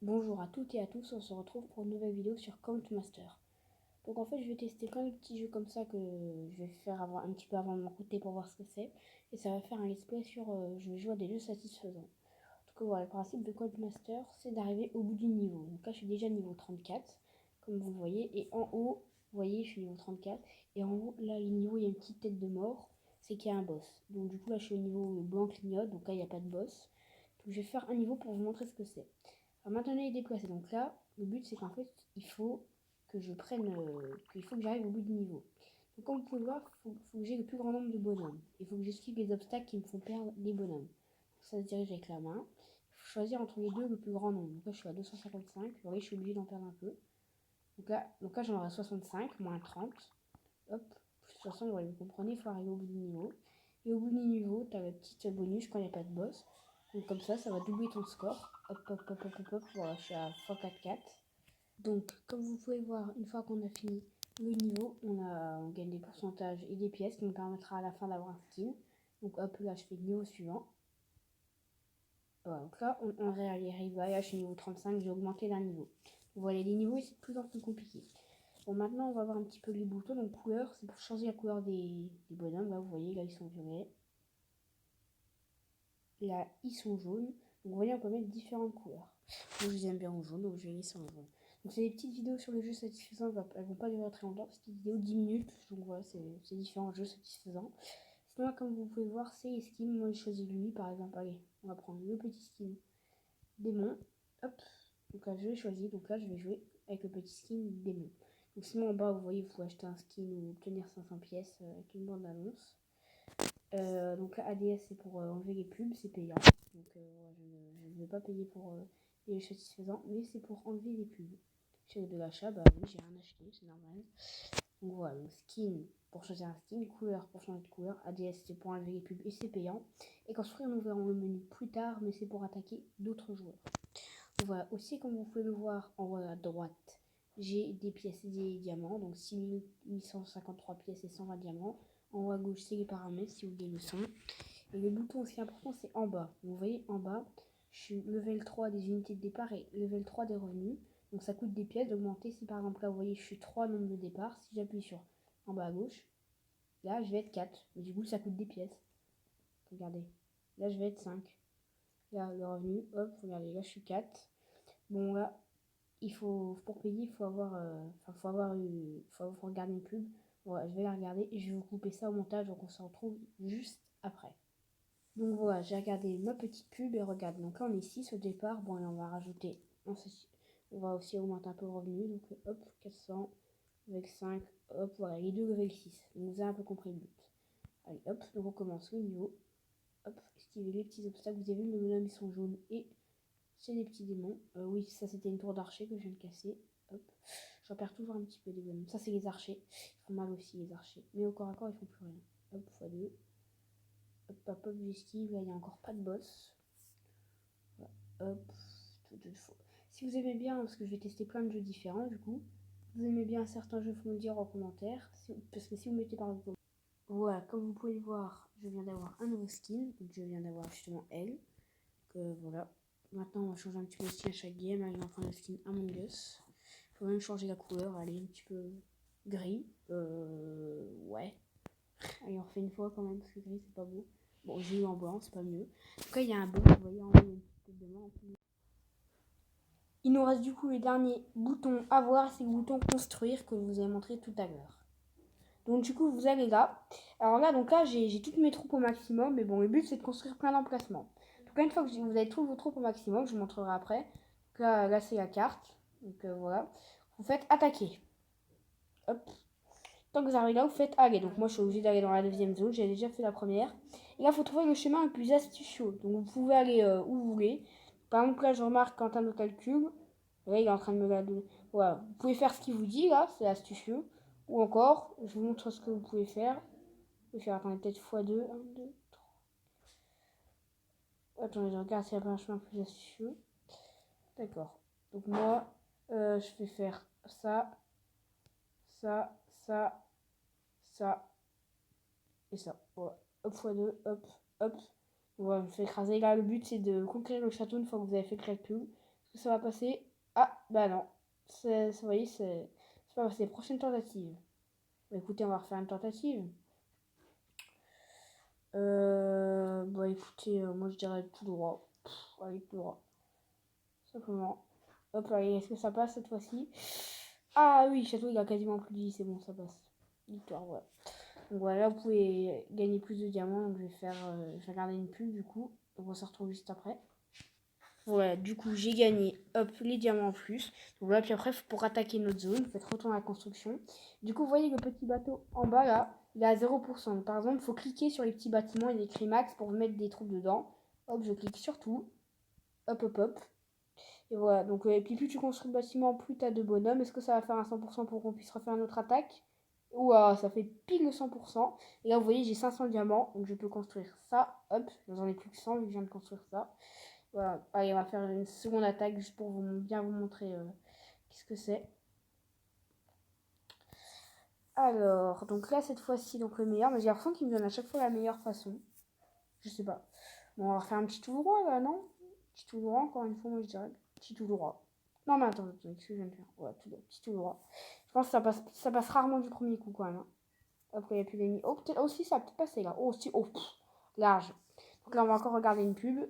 Bonjour à toutes et à tous, on se retrouve pour une nouvelle vidéo sur Count Master. Donc en fait je vais tester plein de petits jeux comme ça que je vais faire un petit peu avant de mon côté pour voir ce que c'est. Et ça va faire un let's play sur je vais jouer à des jeux satisfaisants. Donc voilà, le principe de Count Master c'est d'arriver au bout du niveau. Donc là je suis déjà niveau 34 comme vous le voyez. Et en haut, vous voyez je suis niveau 34. Et en haut là le niveau il y a une petite tête de mort, c'est qu'il y a un boss. Donc du coup là je suis au niveau blanc clignote, donc là il n'y a pas de boss. Donc je vais faire un niveau pour vous montrer ce que c'est. Alors maintenant il est déplacé, donc là le but c'est qu'en fait il faut que je prenne, qu'il faut que j'arrive au bout du niveau. Donc comme vous pouvez le voir, il faut que j'ai le plus grand nombre de bonhommes. Il faut que j'esquive les obstacles qui me font perdre les bonhommes. Donc ça se dirige avec la main. Il faut choisir entre les deux le plus grand nombre. Donc là je suis à 255, vous voyez je suis obligé d'en perdre un peu. Donc là j'en aurai 65, moins 30. Hop, plus 60, vous comprenez, il faut arriver au bout du niveau. Et au bout du niveau, tu as la petite bonus quand il n'y a pas de boss. Donc comme ça va doubler ton score. Hop, hop, hop, hop, hop, hop. Voilà, je suis à x4. Donc, comme vous pouvez voir, une fois qu'on a fini le niveau, on gagne des pourcentages et des pièces qui nous permettra à la fin d'avoir un skin. Donc hop, là, je fais le niveau suivant. Voilà, donc là, on réarrive là, je suis niveau 35, j'ai augmenté d'un niveau. Vous voyez, les niveaux, c'est de plus en plus compliqué. Bon, maintenant, on va voir un petit peu les boutons. Donc, couleur, c'est pour changer la couleur des bonhommes. Là, vous voyez, là, ils sont violets. Là, ils sont jaunes. Donc, vous voyez, on peut mettre différentes couleurs. Moi, je les aime bien en jaune, donc je vais laisser en jaune. Donc, c'est des petites vidéos sur les jeux satisfaisants. Elles vont pas durer très longtemps. C'est des vidéos de 10 minutes. Donc, voilà, c'est différents jeux satisfaisants. Sinon, comme vous pouvez voir, c'est les skins. Moi, j'ai choisi lui, par exemple. Allez, on va prendre le petit skin démon. Hop. Donc, là, je vais choisir. Donc, là, je vais jouer avec le petit skin démon. Donc, sinon, en bas, vous voyez, il faut acheter un skin ou obtenir 500 pièces avec une bande d'annonce. Donc là, ADS, c'est pour enlever les pubs, c'est payant. Donc je ne vais pas payer pour les jeux satisfaisants, mais c'est pour enlever les pubs. Chez de l'achat, bah oui, j'ai rien acheté, c'est normal. Donc voilà, donc skin pour choisir un skin, couleur pour changer de couleur, ADS c'est pour enlever les pubs et c'est payant. Et construire, nous verrons le menu plus tard, mais c'est pour attaquer d'autres joueurs. Donc voilà, aussi comme vous pouvez le voir en haut à droite, j'ai des pièces et des diamants, donc 6153 pièces et 120 diamants. En haut à gauche, c'est les paramètres si vous voulez le son. Et le bouton aussi important, c'est en bas. Vous voyez en bas, je suis level 3 des unités de départ et level 3 des revenus. Donc ça coûte des pièces d'augmenter. Si par exemple là, vous voyez, je suis 3 nombre de départ, si j'appuie sur en bas à gauche, là je vais être 4. Mais du coup, ça coûte des pièces. Regardez, là je vais être 5. Là, le revenu, hop, regardez, là je suis 4. Bon, là, pour payer, il faut faut regarder une pub. Voilà, je vais la regarder et je vais vous couper ça au montage, donc on se retrouve juste après. Donc voilà, j'ai regardé ma petite pub et regarde. Donc là, on est 6 au départ. Bon, et on va rajouter. On va aussi augmenter un peu le revenu. Donc hop, 400 avec 5. Hop, voilà, les deux level 6. Donc vous avez un peu compris le but. Allez, hop, donc on commence le niveau. Hop, esquiver les petits obstacles. Vous avez vu, le bonhomme, ils sont jaunes et c'est des petits démons. Oui, ça c'était une tour d'archer que je viens de casser. Hop, j'en perds toujours un petit peu des bonhommes. Ça, c'est les archers. Ils font mal aussi, les archers. Mais au corps à corps, ils font plus rien. Hop, x2. Hop, hop, hop, j'esquive. Là, il n'y a encore pas de boss. Voilà. Hop, si vous aimez bien, parce que je vais tester plein de jeux différents, du coup, vous aimez bien certains jeux, faut me le dire en commentaire. Parce que si vous mettez par exemple. Voilà, comme vous pouvez le voir, je viens d'avoir un nouveau skin. Donc, je viens d'avoir justement elle. Donc, voilà. Maintenant, on va changer un petit peu de skin à chaque game. Là, il va prendre le skin Among Us. Il faut même changer la couleur. Allez, un petit peu gris. Ouais. Allez, on refait une fois quand même, parce que gris, c'est pas beau. Bon, j'ai eu en blanc, c'est pas mieux. En tout cas, il y a un bug, vous voyez en haut, il y a une petite tête de main. Il nous reste du coup les derniers boutons à voir, c'est le bouton construire que je vous ai montré tout à l'heure. Donc du coup, vous allez là. Alors là, donc là, j'ai toutes mes troupes au maximum, mais bon, le but c'est de construire plein d'emplacements. Donc là, une fois que vous avez toutes vos troupes au maximum, je vous montrerai après. Donc là c'est la carte. Donc voilà. Vous faites attaquer. Hop. Tant que vous arrivez là, vous faites aller. Donc moi, je suis obligée d'aller dans la deuxième zone. J'ai déjà fait la première. Et là, il faut trouver le chemin le plus astucieux. Donc vous pouvez aller où vous voulez. Par exemple, là, je remarque Quentin de calcul. Là, il est en train de me la donner. Voilà. Vous pouvez faire ce qu'il vous dit, là. C'est astucieux. Ou encore, je vous montre ce que vous pouvez faire. Vous pouvez faire, attendez, peut-être x2. 1, 2, 3. Attendez, je regarde s'il n'y a pas un chemin plus astucieux. D'accord. Donc moi, je vais faire ça, ça, ça, ça et ça. Voilà. Hop, x2, hop, hop. On va me faire écraser. Là, le but, c'est de conquérir le château une fois que vous avez fait le calcul. Ça va passer. Ah, bah non. Vous voyez, c'est pas passé. Prochaine tentative. Bah, écoutez, on va refaire une tentative. Bah écoutez, moi je dirais tout droit. Allez, tout droit. Simplement. Hop, allez, est-ce que ça passe cette fois-ci? Ah oui, Château, il a quasiment plus de vie, c'est bon, ça passe. Victoire, voilà. Donc voilà, vous pouvez gagner plus de diamants. Donc je vais regarder une pub du coup. Donc on se retrouve juste après. Voilà, du coup j'ai gagné, hop, les diamants en plus. Donc voilà, puis après pour attaquer notre zone, vous faites retourner à la construction. Du coup, vous voyez le petit bateau en bas là, il est à 0%. Donc, par exemple, il faut cliquer sur les petits bâtiments, il y a écrit max pour mettre des troupes dedans. Hop, je clique sur tout. Hop, hop, hop. Et voilà, donc et puis plus tu construis le bâtiment, plus tu as de bonhommes. Est-ce que ça va faire un 100% pour qu'on puisse refaire notre attaque? Ouah, ça fait pile le 100%. Et là, vous voyez, j'ai 500 diamants, donc je peux construire ça. Hop, j'en ai plus que 100 vu que je viens de construire ça. Voilà, allez, on va faire une seconde attaque juste pour bien vous montrer qu'est-ce que c'est. Alors, donc là, cette fois-ci, donc le meilleur. Mais j'ai l'impression qu'il me donne à chaque fois la meilleure façon. Je sais pas. Bon, on va refaire un petit tout droit là, non? Petit tout droit, encore une fois, moi je dirais. Petit tout droit. Non, mais attends, qu'est-ce que je viens de faire? Ouais, tout droit, petit tout droit. Je pense que ça passe rarement du premier coup quand même. Hein. Après, il n'y a plus d'ennemis. Oh, peut-être aussi, ça a peut-être passé là. Oh, si, oh, large. Donc là, on va encore regarder une pub.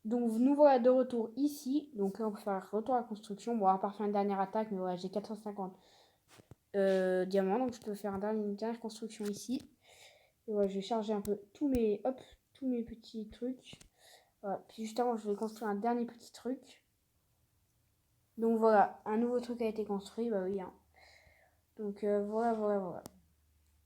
Donc nous voilà de retour ici. Donc là on peut faire retour à la construction. Bon, on va pas faire une dernière attaque, mais voilà, j'ai 450 diamants. Donc je peux faire une dernière construction ici. Et voilà, je vais charger un peu tous mes petits trucs. Voilà. Puis juste avant, je vais construire un dernier petit truc. Donc voilà, un nouveau truc a été construit. Bah oui. Hein. Donc voilà.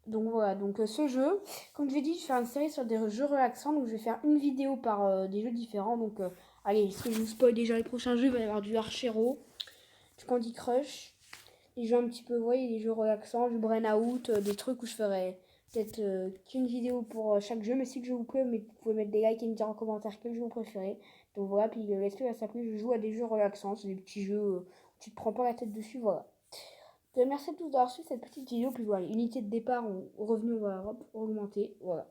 Donc voilà, donc ce jeu, comme je l'ai dit, je vais faire une série sur des jeux relaxants. Donc je vais faire une vidéo par des jeux différents. Donc allez, est-ce que je vous spoil déjà les prochains jeux? Il va y avoir du Archero, du Candy Crush, des jeux un petit peu, vous voyez, des jeux relaxants, du Burnout, des trucs où je ferai peut-être qu'une vidéo pour chaque jeu. Mais si le jeu vous plaît, vous pouvez mettre des likes et me dire en commentaire quel jeu vous préférez. Donc voilà, puis le let's play va s'appeler Je joue à des jeux relaxants. C'est des petits jeux où tu te prends pas la tête dessus, voilà. Merci à tous d'avoir suivi cette petite vidéo. Puis voilà, unité de départ, revenu va augmenter. Voilà.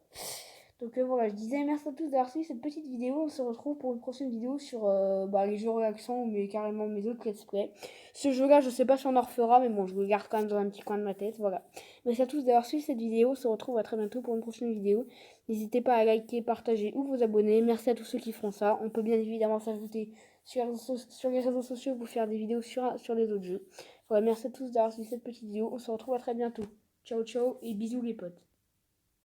Donc voilà, je disais merci à tous d'avoir suivi cette petite vidéo. On se retrouve pour une prochaine vidéo sur les jeux relaxants, mais carrément mes autres let's play. Ce jeu-là, je sais pas si on en refera, mais bon, je le garde quand même dans un petit coin de ma tête. Voilà. Merci à tous d'avoir suivi cette vidéo. On se retrouve à très bientôt pour une prochaine vidéo. N'hésitez pas à liker, partager ou vous abonner. Merci à tous ceux qui font ça. On peut bien évidemment s'ajouter sur les réseaux sociaux pour faire des vidéos sur les autres jeux. Voilà, merci à tous d'avoir suivi cette petite vidéo. On se retrouve à très bientôt. Ciao ciao et bisous les potes.